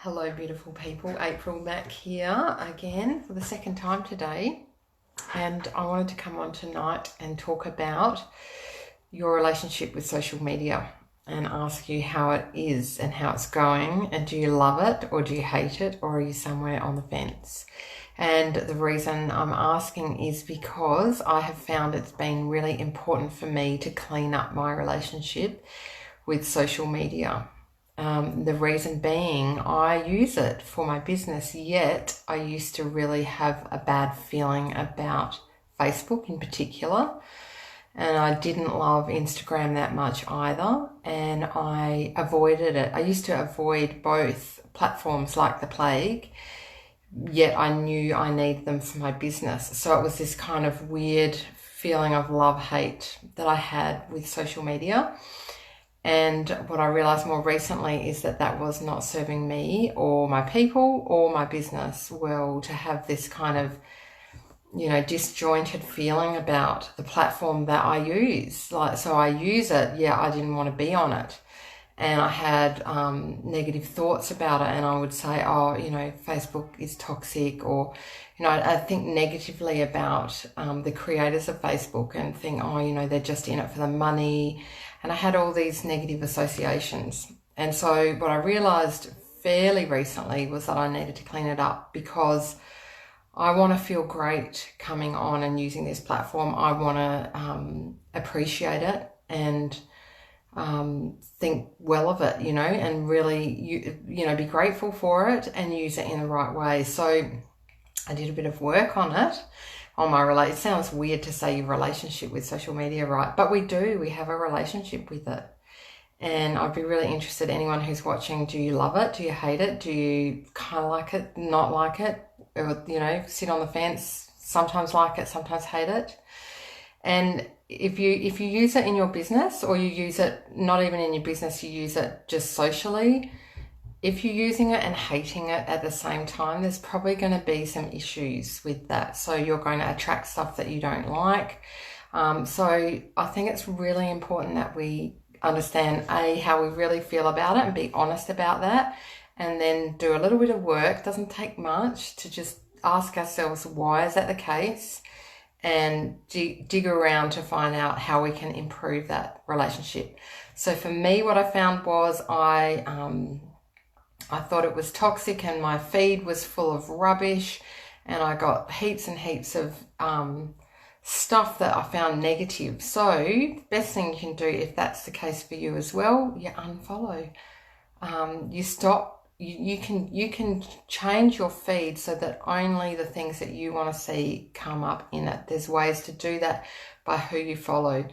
Hello, beautiful people. April Mack here again for the second time today. And I wanted to come on tonight and talk about your relationship with social media and ask you how it is and how it's going. And do you love it or do you hate it, or are you somewhere on the fence? And the reason I'm asking is because I have found it's been really important for me to clean up my relationship with social media. The reason being, I use it for my business, yet I used to really have a bad feeling about Facebook in particular. And I didn't love Instagram that much either. And I avoided it. I used to avoid both platforms like the plague, yet I knew I needed them for my business. So it was this kind of weird feeling of love-hate that I had with social media. And what I realized more recently is that that was not serving me or my people or my business well, to have this kind of, disjointed feeling about the platform that I use. So I use it, yeah, I didn't want to be on it. And I had negative thoughts about it, and I would say, Facebook is toxic, or, I think negatively about the creators of Facebook and think, they're just in it for the money. And I had all these negative associations. And so what I realized fairly recently was that I needed to clean it up, because I want to feel great coming on and using this platform. I want to appreciate it and think well of it, and really, be grateful for it and use it in the right way. So I did a bit of work on it, on my relationship. It sounds weird to say your relationship with social media, right? But we do. We have a relationship with it. And I'd be really interested, anyone who's watching, do you love it? Do you hate it? Do you kind of like it, not like it? Or, sit on the fence, sometimes like it, sometimes hate it. And if you use it in your business, or you use it not even in your business, you use it just socially, if you're using it and hating it at the same time, there's probably going to be some issues with that. So you're going to attract stuff that you don't like. So I think it's really important that we understand, how we really feel about it and be honest about that, and then do a little bit of work. It doesn't take much to just ask ourselves, why is that the case? And dig around to find out how we can improve that relationship. So for me, what I found was I thought it was toxic, and my feed was full of rubbish, and I got heaps and heaps of stuff that I found negative. So the best thing you can do, if that's the case for you as well, you unfollow. You stop. You can change your feed so that only the things that you want to see come up in it. There's ways to do that by who you follow.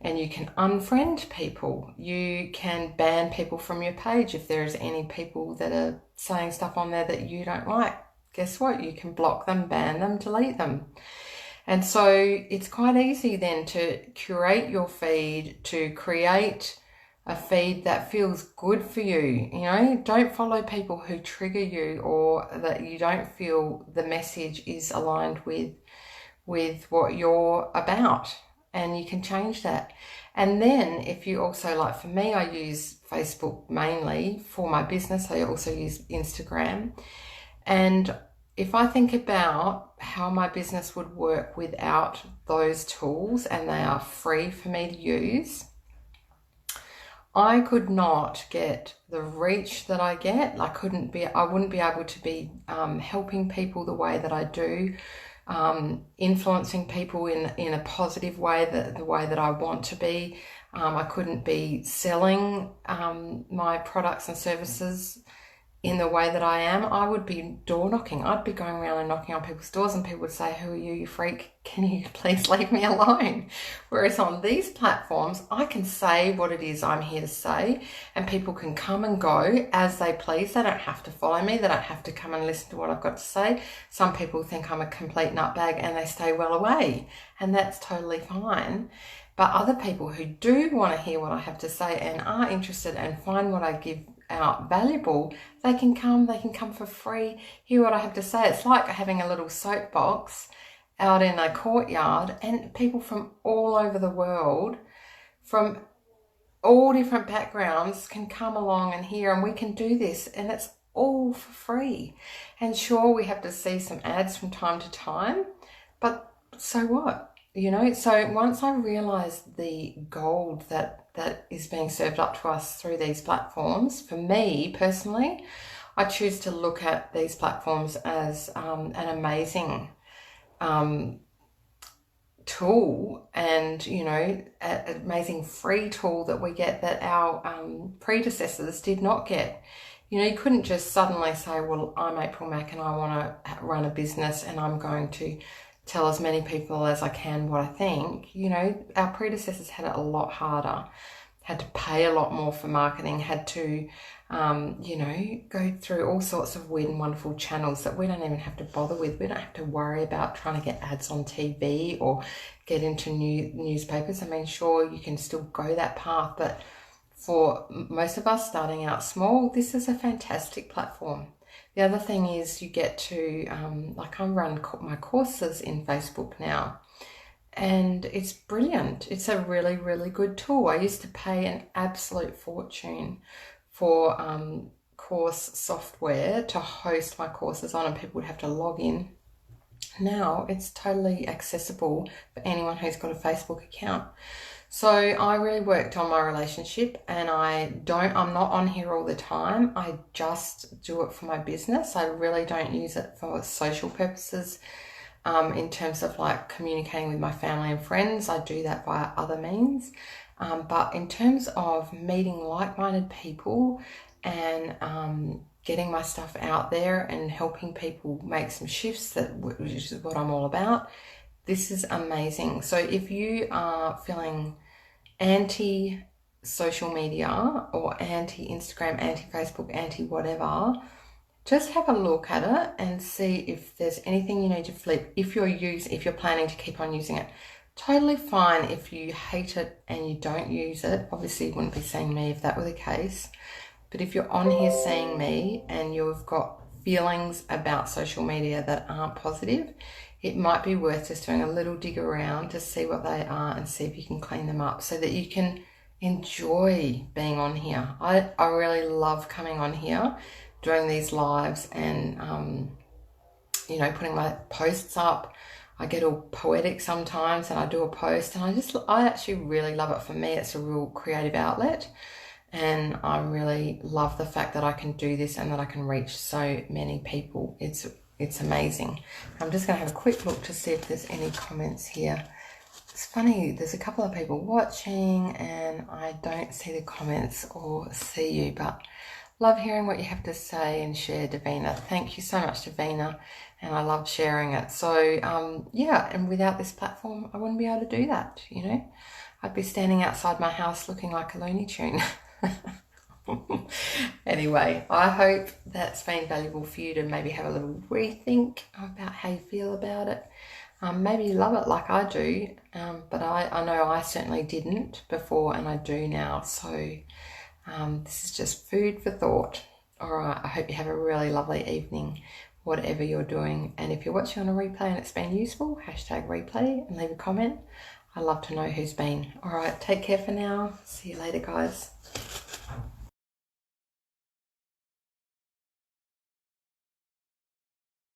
And you can unfriend people. You can ban people from your page if there's any people that are saying stuff on there that you don't like. Guess what? You can block them, ban them, delete them. And so it's quite easy then to curate your feed, to create a feed that feels good for you. Don't follow people who trigger you, or that you don't feel the message is aligned with what you're about. And you can change that. And then if you also, like for me, I use Facebook mainly for my business. I also use Instagram. And if I think about how my business would work without those tools, and they are free for me to use, I could not get the reach that I get. I wouldn't be able to be helping people the way that I do, influencing people in a positive way, the way that I want to be. I couldn't be selling my products and services in the way that I am. I would be door knocking. I'd be going around and knocking on people's doors, and people would say, "Who are you, you freak? Can you please leave me alone?" Whereas on these platforms, I can say what it is I'm here to say, and people can come and go as they please. They don't have to follow me. They don't have to come and listen to what I've got to say. Some people think I'm a complete nutbag and they stay well away, and that's totally fine. But other people who do want to hear what I have to say and are interested and find what I give out valuable, they can come for free, hear what I have to say. It's like having a little soapbox out in a courtyard, and people from all over the world, from all different backgrounds, can come along and hear, and we can do this, and it's all for free. And sure, we have to see some ads from time to time, but so what? You know, so once I realized the gold that is being served up to us through these platforms, for me personally, I choose to look at these platforms as an amazing tool, and you know, an amazing free tool that we get that our predecessors did not get. You know, you couldn't just suddenly say, well, I'm April Mack and I want to run a business and I'm going to tell as many people as I can what I think. You know, our predecessors had it a lot harder, had to pay a lot more for marketing, had to, you know, go through all sorts of weird and wonderful channels that we don't even have to bother with. We don't have to worry about trying to get ads on TV or get into newspapers. I mean, sure, you can still go that path, but for most of us starting out small, this is a fantastic platform. The other thing is you get to, like I run my courses in Facebook now, and it's brilliant. It's a really, really good tool. I used to pay an absolute fortune for course software to host my courses on, and people would have to log in. Now it's totally accessible for anyone who's got a Facebook account. So I really worked on my relationship, and I'm not on here all the time. I just do it for my business. I really don't use it for social purposes. In terms of like communicating with my family and friends, I do that via other means. But in terms of meeting like-minded people and getting my stuff out there and helping people make some shifts, which is what I'm all about, this is amazing. So if you are feeling anti-social media or anti-Instagram, anti-Facebook, anti-whatever, just have a look at it and see if there's anything you need to flip. If you're planning to keep on using it, totally fine. If you hate it and you don't use it, obviously you wouldn't be seeing me if that were the case. But if you're on here seeing me and you've got feelings about social media that aren't positive, it might be worth just doing a little dig around to see what they are and see if you can clean them up so that you can enjoy being on here. I really love coming on here, doing these lives and, you know, putting my posts up. I get all poetic sometimes and I do a post and I actually really love it. For me, it's a real creative outlet. And I really love the fact that I can do this and that I can reach so many people. It's amazing. I'm just going to have a quick look to see if there's any comments here. It's funny, there's a couple of people watching and I don't see the comments or see you, but love hearing what you have to say and share, Davina. Thank you so much, Davina, and I love sharing it. So, yeah, and without this platform, I wouldn't be able to do that, you know. I'd be standing outside my house looking like a Looney Tune. Anyway, I hope that's been valuable for you to maybe have a little rethink about how you feel about it. Maybe you love it like I do, but I know I certainly didn't before and I do now. So this is just food for thought. All right, I hope you have a really lovely evening, whatever you're doing. And if you're watching on a replay and it's been useful, hashtag replay and leave a comment. I'd love to know who's been. All right, take care for now. See you later, guys.